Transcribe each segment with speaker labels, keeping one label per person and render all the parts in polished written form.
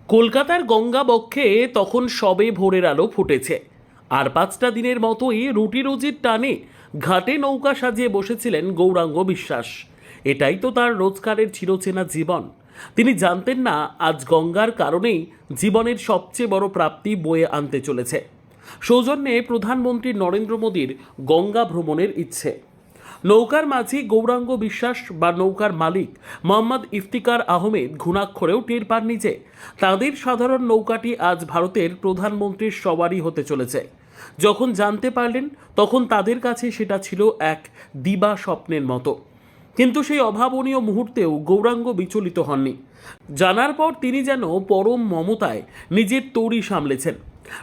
Speaker 1: কলকাতার গঙ্গা বক্ষে তখন সবে ভোরের আলো ফুটেছে। আর 5টা দিনের মতোই রুটি রুজির টানে ঘাটে নৌকা সাজিয়ে বসেছিলেন গৌরাঙ্গ বিশ্বাস। এটাই তো তার রোজগারের চিরচেনা জীবন। তিনি জানতেন না আজ গঙ্গার কারণেই জীবনের সবচেয়ে বড় প্রাপ্তি বয়ে আনতে চলেছে। সৌজন্যে প্রধানমন্ত্রী নরেন্দ্র মোদীর গঙ্গা ভ্রমণের ইচ্ছে। নৌকার মাঝি গৌরাঙ্গ বিশ্বাস বা নৌকার মালিক মোহাম্মদ ইফতিকার আহমেদ ঘুণাক্ষরেও টের পাননি যে তাদের সাধারণ নৌকাটি আজ ভারতের প্রধানমন্ত্রীর সওয়ারি হতে চলেছে। যখন জানতে পারলেন তখন তাদের কাছে সেটা ছিল এক দিবা স্বপ্নের মতো। কিন্তু সেই অভাবনীয় মুহূর্তেও গৌরাঙ্গ বিচলিত হননি। জানার পর তিনি যেন পরম মমতায় নিজের তড়ি সামলেছেন।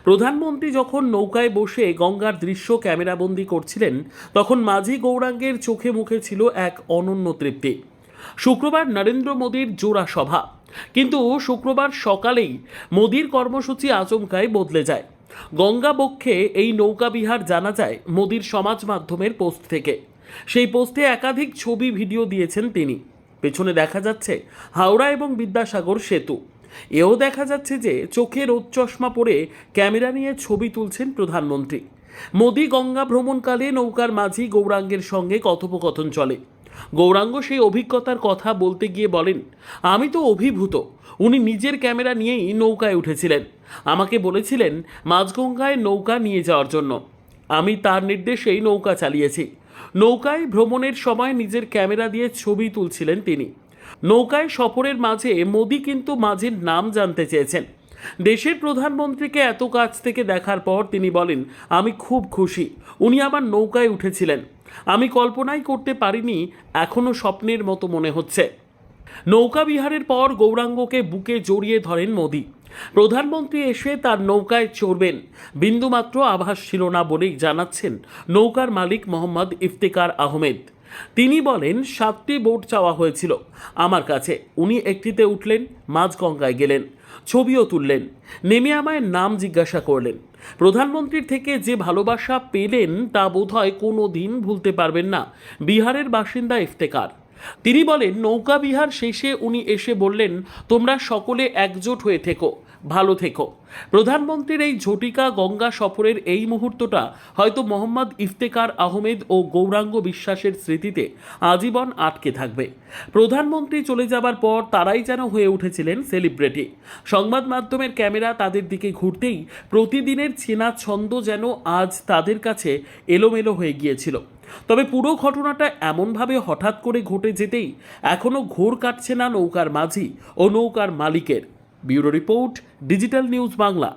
Speaker 1: প্রধানমন্ত্রী যখন নৌকায় বসে গঙ্গার দৃশ্য ক্যামেরাবন্দি করছিলেন তখন মাঝি গৌরাঙ্গের চোখে মুখে ছিল এক অনন্য তৃপ্তি। শুক্রবার নরেন্দ্র মোদীর জোড়া সভা, কিন্তু শুক্রবার সকালেই মোদীর কর্মসূচি আচমকাই বদলে যায়। গঙ্গা বক্ষে এই নৌকাবিহার জানা যায় মোদীর সমাজ মাধ্যমের পোস্ট থেকে। সেই পোস্টে একাধিক ছবি ভিডিও দিয়েছেন তিনি। পেছনে দেখা যাচ্ছে হাওড়া এবং বিদ্যাসাগর সেতু। এও দেখা যাচ্ছে যে চোখে রোদ চশমা পরে ক্যামেরা নিয়ে ছবি তুলছেন প্রধানমন্ত্রী। মোদী গঙ্গা ভ্রমণকালে নৌকার মাঝি গৌরাঙ্গের সঙ্গে কথোপকথন চলে। গৌরাঙ্গ সেই অভিজ্ঞতার কথা বলতে গিয়ে বলেন, আমি তো অভিভূত। উনি নিজের ক্যামেরা নিয়েই নৌকায় উঠেছিলেন। আমাকে বলেছিলেন মাঝগঙ্গায় নৌকা নিয়ে যাওয়ার জন্য। আমি তার নির্দেশেই নৌকা চালিয়েছি। নৌকায় ভ্রমণের সময় নিজের ক্যামেরা দিয়ে ছবি তুলছিলেন তিনি। নৌকায় সফরের মাঝে মোদী কিন্তু মাঝির নাম জানতে চেয়েছেন। দেশের প্রধানমন্ত্রীকে এত কাছ থেকে দেখার পর তিনি বলেন, আমি খুব খুশি উনি আমার নৌকায় উঠেছিলেন। আমি কল্পনাই করতে পারিনি, এখনও স্বপ্নের মতো মনে হচ্ছে। নৌকা বিহারের পর গৌরাঙ্গকে বুকে জড়িয়ে ধরেন মোদী। প্রধানমন্ত্রী এসে তার নৌকায় চড়বেন বিন্দুমাত্র আভাস ছিল না বলেই জানাচ্ছেন নৌকার মালিক মোহাম্মদ ইফতিকার আহমেদ। তিনি বলেন, 7টি বোট চাওয়া হয়েছিল আমার কাছে। উনি একটিতে উঠলেন, মাঝগঙ্গায় গেলেন, ছবিও তুললেন, নেমে আমায় নাম জিজ্ঞাসা করলেন। প্রধানমন্ত্রীর থেকে যে ভালোবাসা পেলেন তা বোধহয় কোনো দিন ভুলতে পারবেন না বিহারের বাসিন্দা ইফতেকার। তিনি বলেন, নৌকা বিহার শেষে উনি এসে বললেন, তোমরা সকলে একজোট হয়ে থেকো, ভালো থেকো। প্রধানমন্ত্রীর এই ঝটিকা গঙ্গা সফরের এই মুহূর্তটা হয়তো মোহাম্মদ ইফতেকার আহমেদ ও গৌরাঙ্গ বিশ্বাসের স্মৃতিতে আজীবন আটকে থাকবে। প্রধানমন্ত্রী চলে যাবার পর তারাই যেন হয়ে উঠেছিলেন সেলিব্রিটি। সংবাদ মাধ্যমের ক্যামেরা তাদের দিকে ঘুরতেই প্রতিদিনের চেনা ছন্দ যেন আজ তাদের কাছে এলোমেলো হয়ে গিয়েছিল। তবে পুরো ঘটনাটা এমনভাবে হঠাৎ করে ঘটে যেতেই এখনও ঘোর কাটছে না নৌকার মাঝি ও নৌকার মালিকের। Bureau report, digital news Bangla.